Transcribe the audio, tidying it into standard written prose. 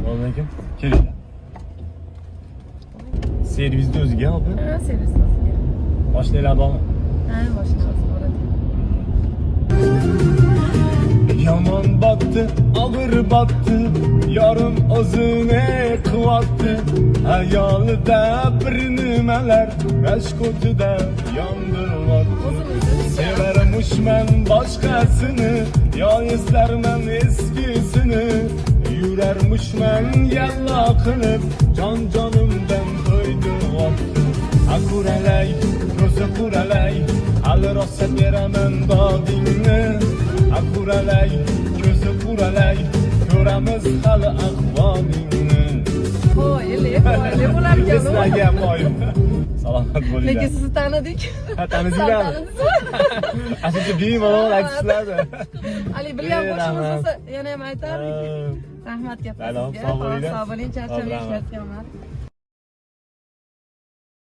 Assalomu kelinglar. Servisni o'ziga opa. Ha, servisni o'ziga. Mashinalar bormi? Ha, mashinamiz bor edi. Yomon botdi, og'ir botdi, yorim o'zini qilyapti. Ayolida bir nimalar rashkotida yondiryapti. Sevarmishman boshqasini, yo eslarman eskisini. Yurarmishman yalla qilib, jonimdan to'ydiryapti. Akuralay, ko'zi quralay, hali rosa beraman dodingni. Akuralay, ko'zi quralay, ko'ramiz hali ahvolingni. Qo'yli bo'larkan. Sizlarga qo'yim. Salomat bo'linglar. Lekin sizni tanidik. Ha, tanidinglarmi? Aslida bemalol aytisizlardi. Ali bilgan qo'shimiz bo'lsa yana ham aytardik. Rahmat katta sizga. Sog' bo'ling. Sog' bo'ling, charchamay ishlayotganman.